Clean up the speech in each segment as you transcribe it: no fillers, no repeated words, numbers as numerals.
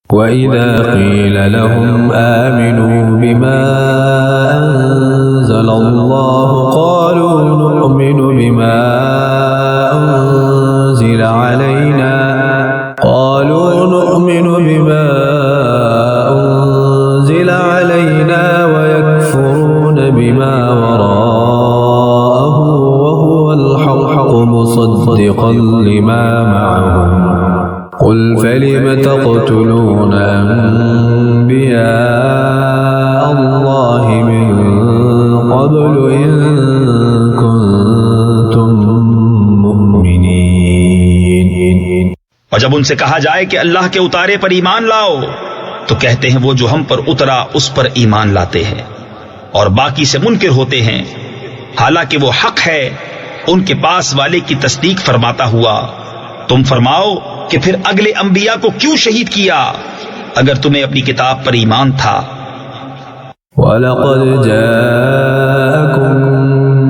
وَإِذَا قِيلَ لَهُمْ آمِنُوا بِمَا أَنزَلَ اللَّهُ قَالُوا نُؤْمِنُ بِمَا أُنزِلَ عَلَيْنَا وَيَكْفُرُونَ بِمَا وَرَاءَهُ وَهُوَ الْحَقُّ مُصَدِّقًا لِمَا مَعَهُمْ قُلْ فَلِمَ تَقْتُلُونَ أَنبِيَاءَ اللَّهِ مِن قَبْلُ إِن كُنتُم مُّؤْمِنِينَ۔ اور جب ان سے کہا جائے کہ اللہ کے اتارے پر ایمان لاؤ تو کہتے ہیں وہ جو ہم پر اترا اس پر ایمان لاتے ہیں اور باقی سے منکر ہوتے ہیں، حالانکہ وہ حق ہے ان کے پاس والے کی تصدیق فرماتا ہوا۔ تم فرماؤ کہ پھر اگلے انبیاء کو کیوں شہید کیا اگر تمہیں اپنی کتاب پر ایمان تھا؟ وَلَقَدْ جَاءَكُم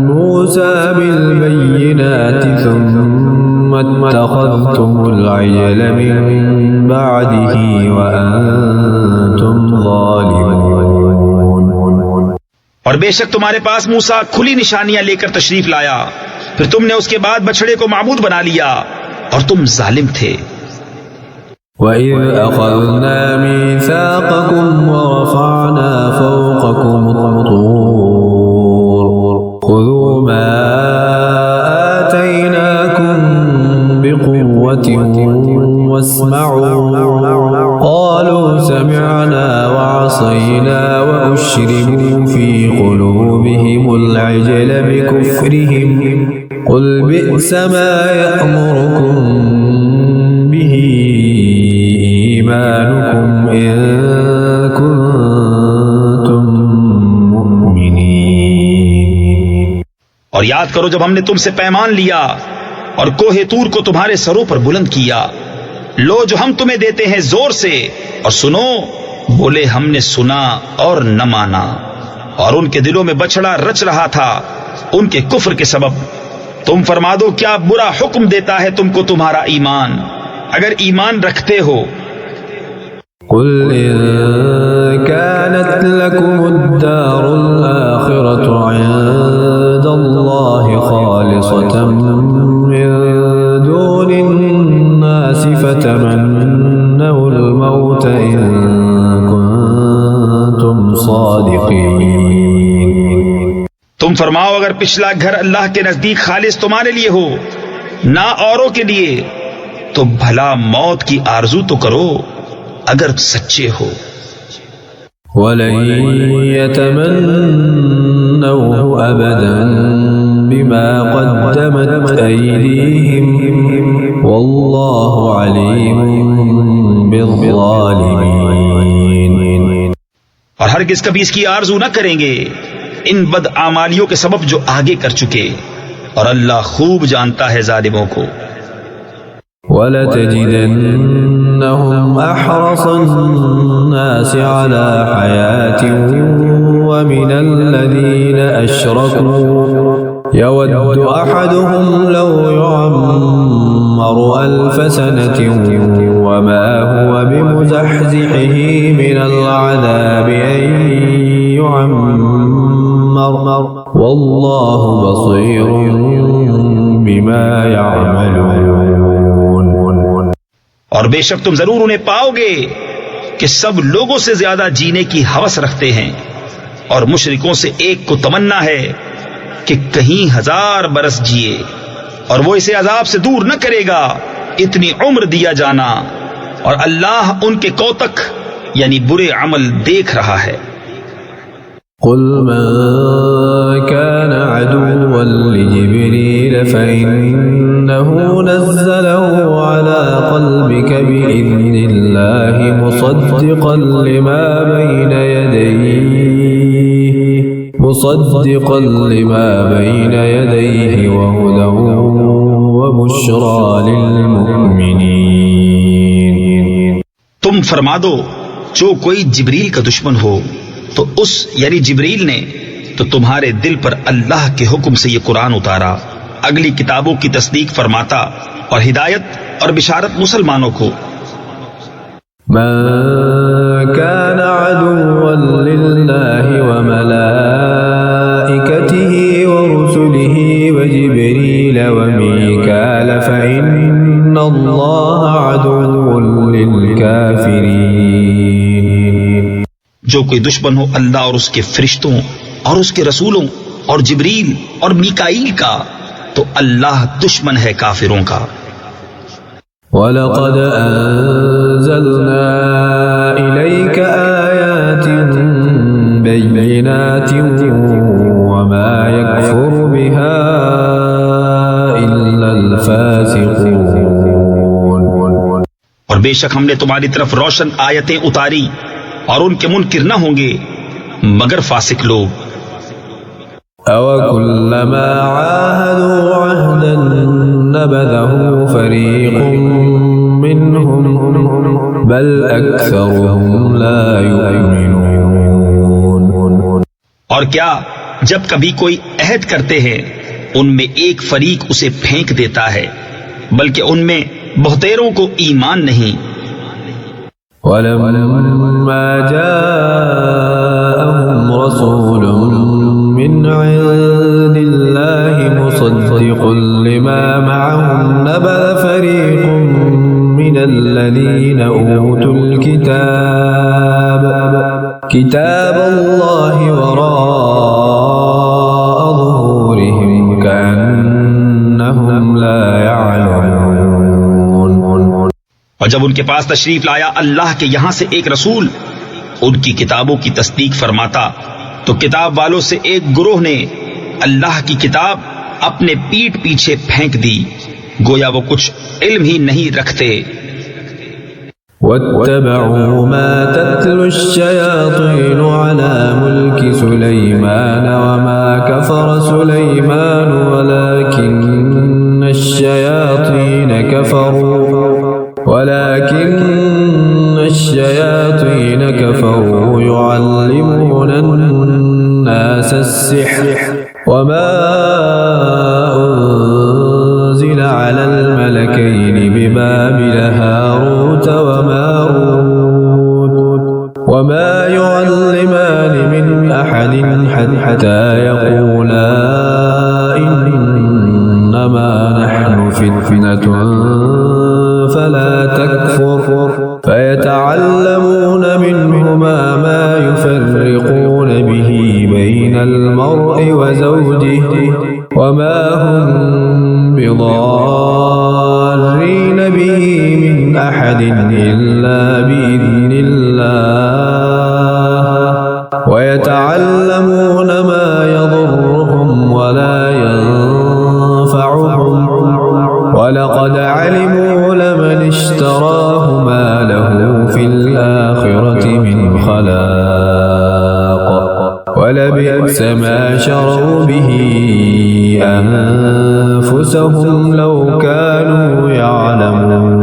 مُّوسَىٰ بِالْبَيِّنَاتِ ثُمَّ اتَّخَذْتُمُ الْعِجْلَ مِن بَعْدِهِ وَأَنتُمْ ظَالِمُونَ۔ اور بے شک تمہارے پاس موسیٰ کھلی نشانیاں لے کر تشریف لایا، پھر تم نے اس کے بعد بچڑے کو معبود بنا لیا اور تم ظالم تھے۔ وَإِذْ أَخَذْنَا مِيثَاقَكُمْ وَرَفَعْنَا فَوْقَكُمُ الطُّورَ خُذُوا مَا آتَيْنَاكُمْ بِقُوَّةٍ وَاسْمَعُوا قَالُوا سَمِعْنَا وَعَصَيْنَا وَأُشْرِبُوا فِي قُلُوبِهِمُ الْعِجْلَ بِكُفْرِهِمْ قُلْ بِئْسَ مَا يَأْمُرُكُمْ بِهِ إِيمَانُكُمْ إِن كُنتُم مُّؤْمِنِينَ۔ اور یاد کرو جب ہم نے تم سے پیمان لیا اور کوہ طور کو تمہارے سروں پر بلند کیا، لو جو ہم تمہیں دیتے ہیں زور سے اور سنو، بولے ہم نے سنا اور نہ مانا، اور ان کے دلوں میں بچڑا رچ رہا تھا ان کے کفر کے سبب۔ تم فرما دو کیا برا حکم دیتا ہے تم کو تمہارا ایمان اگر ایمان رکھتے ہو؟ قُلْ إِن كَانَتْ لَكُمُ الدَّارُ الْآخِرَةُ عِندَ اللَّهِ خَالِصَةً مِّن دُونِ النَّاسِ فَتَمَنَّوُا الْمَوْتَ إِن كُنتُمْ صَادِقِينَ۔ تم فرماؤ اگر پچھلا گھر اللہ کے نزدیک خالص تمہارے لیے ہو نہ اوروں کے لیے تو بھلا موت کی آرزو تو کرو اگر سچے ہو۔ وَلَن يَتَمَنَّوْهُ أَبَدًا بِمَا قَدَّمَتْ أَيْدِيهِمْ وَاللَّهُ عَلِيمٌ بِالظَّالِمِينَ۔ اور ہرگز کبھی اس کی آرزو نہ کریں گے ان بد اعمالیوں کے سبب جو آگے کر چکے، اور اللہ خوب جانتا ہے ظالموں کو۔ وَلَتَجِدَنَّهُمْ أَحْرَصَ النَّاسِ عَلَى حَيَاةٍ وَمِنَ الَّذِينَ أَشْرَكُوا يَوَدُّ أَحَدُهُمْ لَوْ يُعَمَّرُ أَلْفَ سَنَةٍ وَمَا هُوَ بِمُزَحْزِحِهِ مِنَ الْعَذَابِ أَن يُعَمَّرَ وَاللَّهُ بَصِيرٌ بِمَا يَعْمَلُونَ۔ اور بے شک تم ضرور انہیں پاؤ گے کہ سب لوگوں سے زیادہ جینے کی ہوس رکھتے ہیں، اور مشرکوں سے ایک کو تمنا ہے کہ کہیں 1000 برس جیے، اور وہ اسے عذاب سے دور نہ کرے گا اتنی عمر دیا جانا، اور اللہ ان کے کوتک یعنی برے عمل دیکھ رہا ہے۔ قُلْ مَن كَانَ عَدُوًّا لِجِبْرِيلَ فَإِنَّهُ نَزَّلَهُ عَلَى قَلْبِكَ بِإِذْنِ اللَّهِ مُصَدِّقًا لِمَا بَيْنَ يَدَيْهِ وَهُدًى وَبُشْرَى لِلْمُؤْمِنِينَ۔ تم فرما دو جو کوئی جبریل کا دشمن ہو تو اس یعنی جبریل نے تو تمہارے دل پر اللہ کے حکم سے یہ قرآن اتارا، اگلی کتابوں کی تصدیق فرماتا اور ہدایت اور بشارت مسلمانوں کو۔ من كان عدوا لله وملائكته ورسله وجبريل وميكال فإن الله عدو للكافرين. جو کوئی دشمن ہو اللہ اور اس کے فرشتوں اور اس کے رسولوں اور جبریل اور میکائیل کا تو اللہ دشمن ہے کافروں کا. وَلَقَدْ أَنزَلْنَا إِلَيْكَ آيَاتٍ بَيِّنَاتٍ وَمَا يَكْفُرُ بِهَا إِلَّا الْفَاسِقُونَ. اور بے شک ہم نے تمہاری طرف روشن آیتیں اتاری اور ان کے منکر نہ ہوں گے مگر فاسق لوگ. أَوَكُلَّمَا عَاهَدُوا عَهْدًا نَبَذَهُ فَرِيقٌ مِّنْهُمْ بَلْ أَكْثَرُهُمْ لَا يُؤْمِنُونَ. اور کیا جب کبھی کوئی عہد کرتے ہیں ان میں ایک فریق اسے پھینک دیتا ہے بلکہ ان میں بہتیروں کو ایمان نہیں. وَلَمَّا جَاءَهُمْ رَسُولٌ مِّنْ عِندِ اللَّهِ مُصَدِّقٌ لِّمَا مَعَهُمْ نَبَذَ فَرِيقٌ مِّنَ الَّذِينَ أُوتُوا الْكِتَابَ كِتَابَ اللَّهِ وَرَاءَ ظُهُورِهِمْ كَأَنَّهُمْ لَا يَعْلَمُونَ. اور جب ان کے پاس تشریف لایا اللہ کے یہاں سے ایک رسول ان کی کتابوں کی تصدیق فرماتا تو کتاب والوں سے ایک گروہ نے اللہ کی کتاب اپنے پیٹھ پیچھے پھینک دی گویا وہ کچھ علم ہی نہیں رکھتے. وَاتَّبَعُوا مَا تَتْلُو الشَّيَاطِينُ عَلَى مُلْكِ سُلَيْمَانَ وَمَا كَفَرَ سُلَيْمَانُ وَلَكِنَّ الشَّيَاطِينَ كَفَرُوا يُعَلِّمُونَ النَّاسَ السِّحْرَ وَمَا أُنزِلَ عَلَى الْمَلَكَيْنِ بِبَابِلَ هَارُوتَ وَمَارُوتَ وَمَا يُعَلِّمَانِ مِنْ أَحَدٍ حَتَّى يَقُولَا إِنَّمَا نَحْنُ فِتْنَةٌ فَلَا تَكْفُرْ فَيَتَعَلَّمُونَ مِنْهُمَا مَا يُفَرِّقُونَ بِهِ بَيْنَ الْمَرْءِ وَزَوْجِهِ وَمَا هُمْ بِضَارِّينَ بِهِ مِنْ أَحَدٍ إِلَّا بِإِذْنِ اللَّهِ وَيَتَعَلَّمُونَ مَا يَضُرُّهُمْ وَلَا يَنفَعُهُمْ وَلَقَدْ عَلِمُوا لَمَنِ اشْتَرَاهُ مَا لَهُ فِي الْآخِرَةِ مِنْ خَلَاقٍ وَلَبِئْسَ مَا شَرَوْا بِهِ أَنفُسَهُمْ لَوْ كَانُوا يَعْلَمُونَ.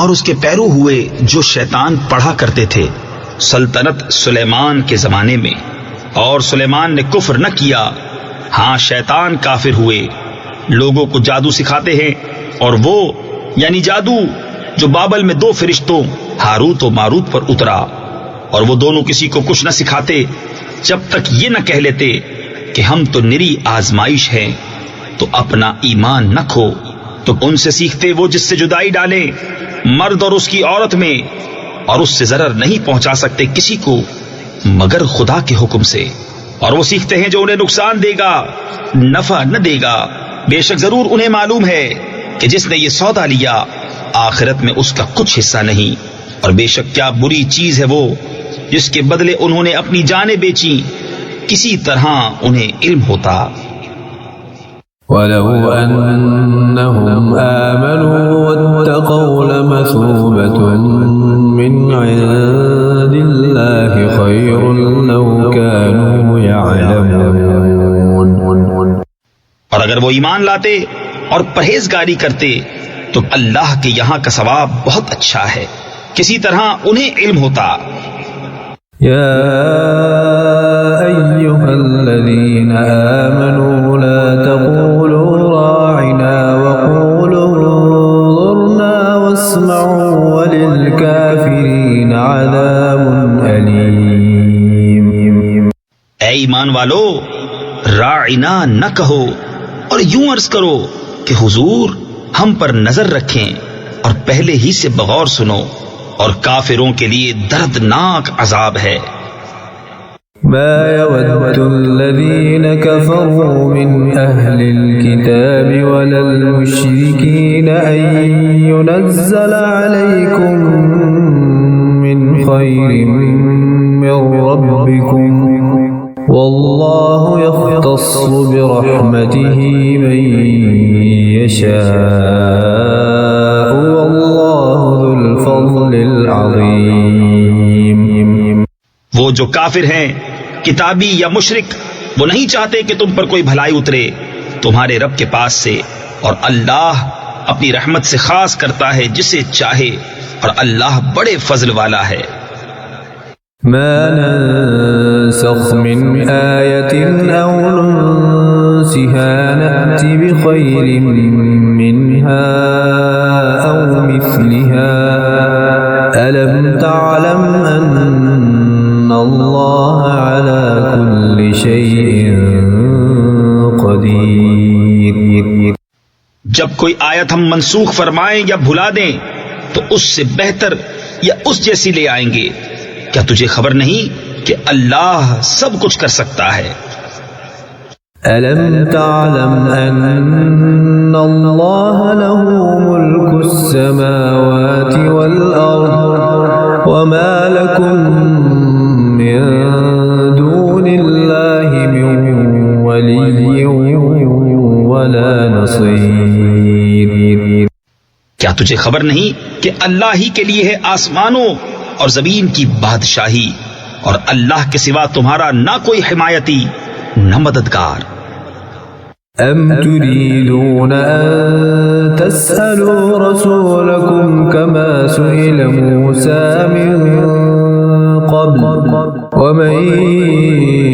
اور اس کے پیرو ہوئے جو شیطان پڑھا کرتے تھے سلطنت سلیمان کے زمانے میں اور سلیمان نے کفر نہ کیا. ہاں شیطان کافر ہوئے لوگوں کو جادو سکھاتے ہیں اور وہ یعنی جادو جو بابل میں دو فرشتوں ہاروت و ماروت پر اترا اور وہ دونوں کسی کو کچھ نہ سکھاتے جب تک یہ نہ کہہ لیتے کہ ہم تو نری آزمائش ہیں تو اپنا ایمان نہ کھو. تو ان سے سیکھتے وہ جس سے جدائی ڈالے مرد اور اس کی عورت میں اور اس سے ضرر نہیں پہنچا سکتے کسی کو مگر خدا کے حکم سے. اور وہ سیکھتے ہیں جو انہیں نقصان دے گا نفع نہ دے گا. بے شک ضرور انہیں معلوم ہے کہ جس نے یہ سودا لیا آخرت میں اس کا کچھ حصہ نہیں. اور بے شک کیا بری چیز ہے وہ جس کے بدلے انہوں نے اپنی جانیں بیچی کسی طرح انہیں علم ہوتا. وَلَوْ أَنَّهُمْ آمَنُوا وَاتَّقَوْا لَمَثُوبَةٌ مِّنْ عِندِ اللَّهِ خَيْرٌ لَوْ كَانُوا يَعْلَمُونَ. اور اگر وہ ایمان لاتے اور پرہیزگاری کرتے تو اللہ کے یہاں کا ثواب بہت اچھا ہے کسی طرح انہیں علم ہوتا. يا أيها الذين آمنوا لا تقولوا راعنا وقولوا انظرنا واسمعوا ایمان والو راعنا نہ کہو اور یوں عرض کرو کہ حضور ہم پر نظر رکھیں اور پہلے ہی سے بغور سنو اور کافروں کے لیے دردناک عذاب ہے۔ ما يود الذين كفروا من أهل الكتاب ولا المشركين أن ينزل عليكم من خير من ربكم والله يختص برحمته من يشاء والله ذو الفضل العظيم۔ وہ جو کافر ہیں کتابی یا مشرک وہ نہیں چاہتے کہ تم پر کوئی بھلائی اترے تمہارے رب کے پاس سے، اور اللہ اپنی رحمت سے خاص کرتا ہے جسے چاہے، اور اللہ بڑے فضل والا ہے۔ ما ننسخ من آية أو ننسها نأت بخير منها أو مثلها ألم تعلم أن الله على كل شيء قدير۔ جب کوئی آیت ہم منسوخ فرمائیں یا بھلا دیں تو اس سے بہتر یا اس جیسی لے آئیں گے۔ کیا تجھے خبر نہیں کہ اللہ سب کچھ کر سکتا ہے؟ ألم تعلم أن الله له ملك السماوات والأرض وما لكم من دون الله من ولي ولا نصير۔ کیا تجھے خبر نہیں کہ اللہ ہی کے لیے ہے آسمانوں اور زمین کی بادشاہی، اور اللہ کے سوا تمہارا نہ کوئی حمایتی نہ مددگار۔ أم تريدون أن تسألوا رسولكم كما سئل موسى من قبل ومن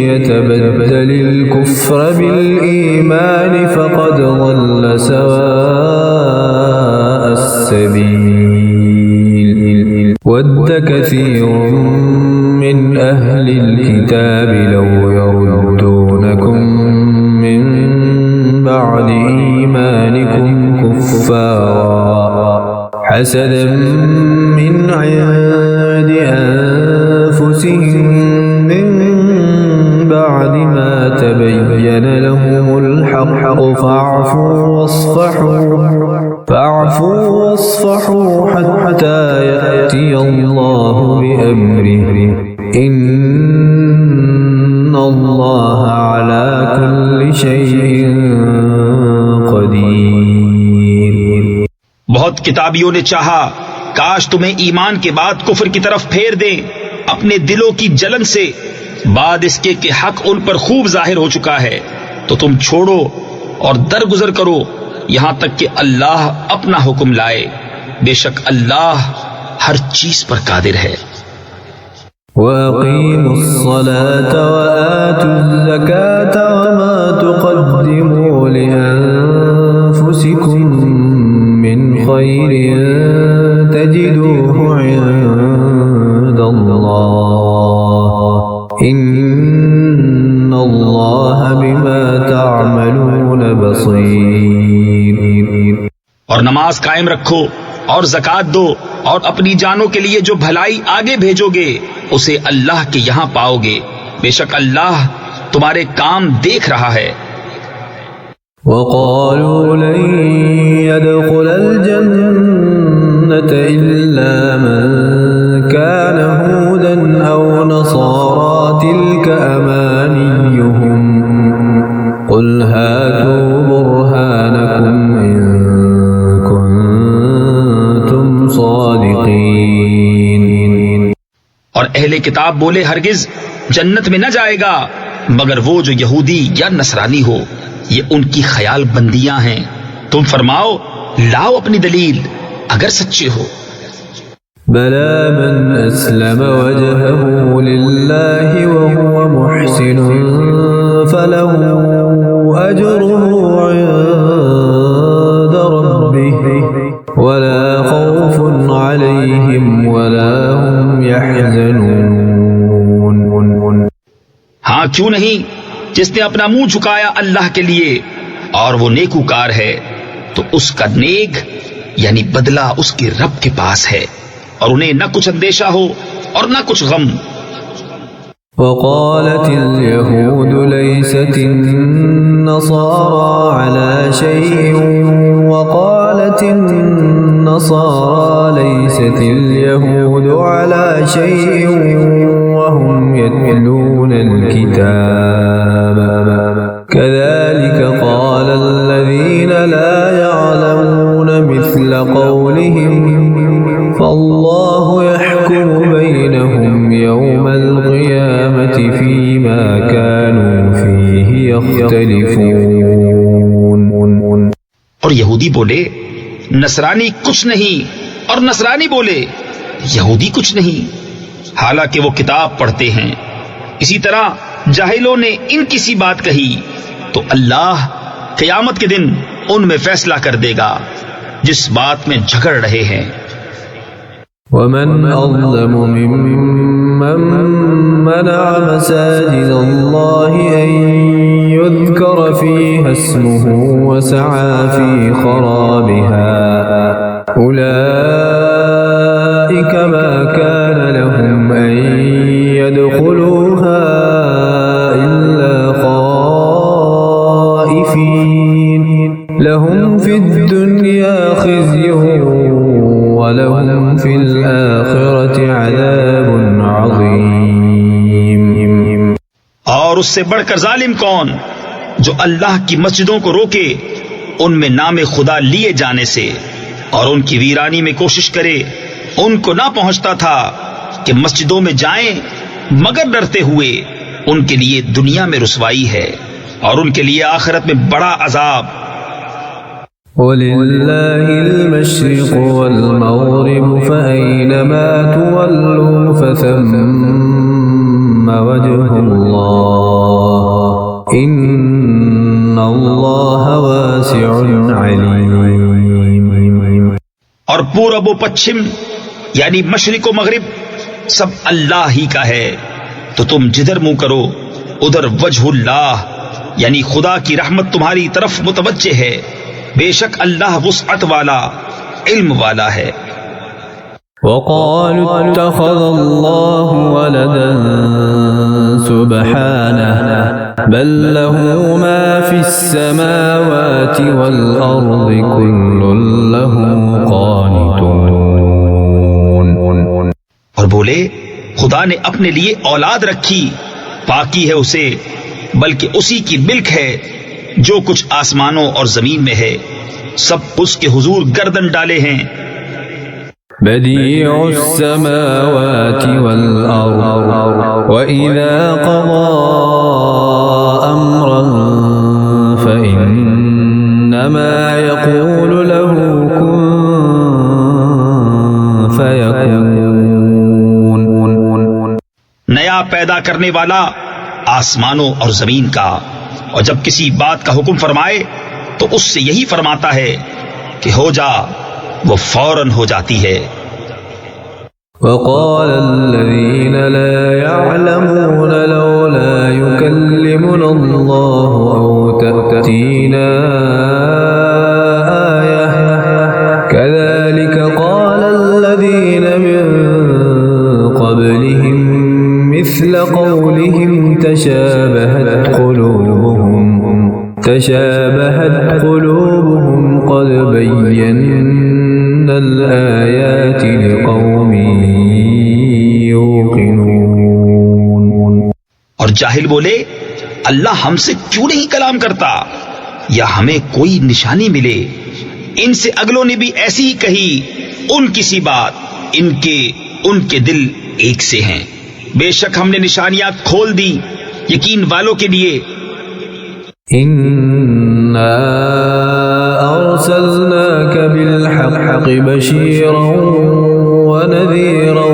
يتبدل الكفر بالإيمان فقد ضل سواء السبيل ود كثير من أهل الكتاب لو يردونكم من بعد إيمانكم كفارا حسدا من عند أنفسهم من بعد ما تبين لهم الحق فاعفوا واصفحوا حتى يأتي الله بأمره إن الله على كل شيء قدير۔ بہت کتابیوں نے چاہا کاش تمہیں ایمان کے بعد کفر کی طرف پھیر دیں اپنے دلوں کی جلن سے، بعد اس کے کہ حق ان پر خوب ظاہر ہو چکا ہے، تو تم چھوڑو اور درگزر کرو یہاں تک کہ اللہ اپنا حکم لائے، بے شک اللہ ہر چیز پر قادر ہے۔ وَأَقِيمُوا الصَّلَاةَ وَآتُوا الزَّكَاةَ وَمَا تُقَدِّمُوا لِأَنفُسِكُم مِّنْ خَيْرٍ تَجِدُوهُ عِندَ اللَّهِ إِنَّ اللَّهَ بِمَا تَعْمَلُونَ بَصِيرٌ۔ اور نماز قائم رکھو اور زکوٰۃ دو، اور اپنی جانوں کے لیے جو بھلائی آگے بھیجو گے اسے اللہ کے یہاں پاؤ گے، بے شک اللہ تمہارے کام دیکھ رہا ہے۔ وَقَالُوا لَن يَدْخُلَ الْجَنَّةَ إِلَّا مَن كَانَ هُودًا أَوْ نَصَارَىٰ تِلْكَ أَمَانِيُّهُمْ قُلْ هَاتُوا بُرْهَانَكُمْ إِن كُنتُمْ صَادِقِينَ۔ اور اہل کتاب بولے ہرگز جنت میں نہ جائے گا مگر وہ جو یہودی یا نصرانی ہو، یہ ان کی خیال بندیاں ہیں، تم فرماؤ لاؤ اپنی دلیل اگر سچے ہو۔ بلى من أسلم وجهه لله وهو محسن فله أجره عند ربه ولا خوف عليهم ولا هم يحزنون۔ ہاں کیوں نہیں، جس نے اپنا منہ جھکایا اللہ کے لیے اور وہ نیکوکار ہے تو اس کا نیک یعنی بدلہ اس کے رب کے پاس ہے، اور انہیں نہ کچھ اندیشہ ہو اور نہ کچھ غم۔ وقالت اليهود ليست النصارى على شيء وقالت النصارى ليست اليهود على شيء وهم يتلون الكتاب كذلك قال الذين لا يعلمون مثل قولهم فالله يحكم بينهم يوم القيامة فيما كانوا فيه يختلفون۔ اور یہودی بولے نصرانی کچھ نہیں، اور نصرانی بولے یہودی کچھ نہیں، حالانکہ وہ کتاب پڑھتے ہیں۔ اسی طرح جاہلوں نے ان کسی بات کہی تو اللہ قیامت کے دن ان میں فیصلہ کر دے گا جس بات میں جھگڑ رہے ہیں۔ ومن أظلم ممن منع مساجد الله أن يذكر فيها اسمه وسعى في خرابها أولئك ما كان لهم أن يدخلوها إلا خائفين لهم في الدنيا خزي وَلَهُمْ فِي الْآخِرَةِ عَذَابٌ عَظِيمٌ۔ اور اس سے بڑھ کر ظالم کون جو اللہ کی مسجدوں کو روکے ان میں نام خدا لیے جانے سے اور ان کی ویرانی میں کوشش کرے۔ ان کو نہ پہنچتا تھا کہ مسجدوں میں جائیں مگر ڈرتے ہوئے، ان کے لیے دنیا میں رسوائی ہے اور ان کے لیے آخرت میں بڑا عذاب۔ وَلِلَّهِ الْمَشْرِقُ وَالْمَغْرِبُ فَأَيْنَمَا تُوَلُّوا فَثَمَّ وَجْهُ اللَّهِ إِنَّ اللَّهَ وَاسِعٌ عَلِيمٌ۔ اور پورب و پچھم یعنی مشرق و مغرب سب اللہ ہی کا ہے، تو تم جدھر منہ کرو ادھر وجہ اللہ یعنی خدا کی رحمت تمہاری طرف متوجہ ہے، بے شک اللہ وسعت والا علم والا ہے۔ وقالوا اتخذ الله ولدا سبحانه بل له ما في السماوات والأرض كل له قانتون۔ اور بولے خدا نے اپنے لیے اولاد رکھی، پاکی ہے اسے، بلکہ اسی کی ملک ہے جو کچھ آسمانوں اور زمین میں ہے، سب اس کے حضور گردن ڈالے ہیں۔ بديع السماوات والأرض وإذا قضى أمرا فإنما يقول له كن فيكون۔ نیا پیدا کرنے والا آسمانوں اور زمین کا، اور جب کسی بات کا حکم فرمائے تو اس سے یہی فرماتا ہے کہ ہو جا، وہ فوراً ہو جاتی ہے۔ وقال الذين لا يعلمون لولا يكلمنا الله أو تأتينا آية كذلك قال الذين من قبلهم مثل قولهم تشابهت قلوبهم قد بينا الآيات لقوم يوقنون۔ اور جاہل بولے اللہ ہم سے کیوں نہیں کلام کرتا یا ہمیں کوئی نشانی ملے۔ ان سے اگلوں نے بھی ایسی ہی کہی، ان کسی بات، ان کے دل ایک سے ہیں۔ بے شک ہم نے نشانیاں کھول دی یقین والوں کے لیے۔ إِنَّا أَرْسَلْنَاكَ بِالْحَقِّ بَشِيرًا وَنَذِيرًا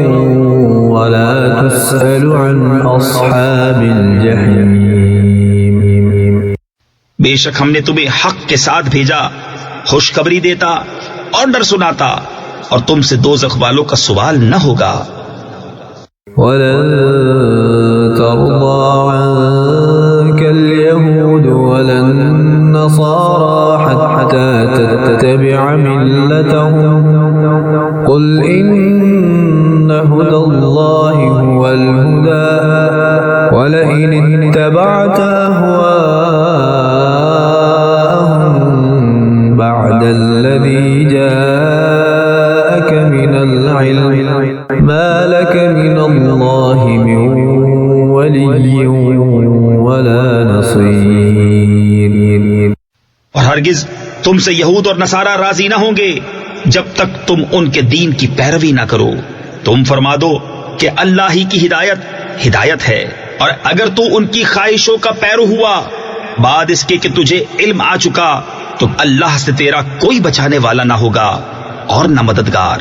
وَلَا تُسْأَلُ عَنْ أَصْحَابِ الْجَحِيمِ۔ بے شک ہم نے تمہیں حق کے ساتھ بھیجا، خوشخبری دیتا اور ڈر سناتا، اور تم سے دوزخ والوں کا سوال نہ ہوگا۔ وَلَن تَرْضَىٰ عَنْكَ ملتهم قل إن هدى الله هو الهدى ولئن اتبعت أهواءهم بعد الذي جاءك من العلم ما لك من الله من ولي ولا نصير. اور ہرگز تم سے یہود اور نصارہ راضی نہ ہوں گے جب تک تم ان کے دین کی پیروی نہ کرو. تم فرما دو کہ اللہ ہی کی ہدایت ہے، اور اگر تو ان کی خواہشوں کا پیرو ہوا بعد اس کے کہ تجھے علم آ چکا تو اللہ سے تیرا کوئی بچانے والا نہ ہوگا اور نہ مددگار.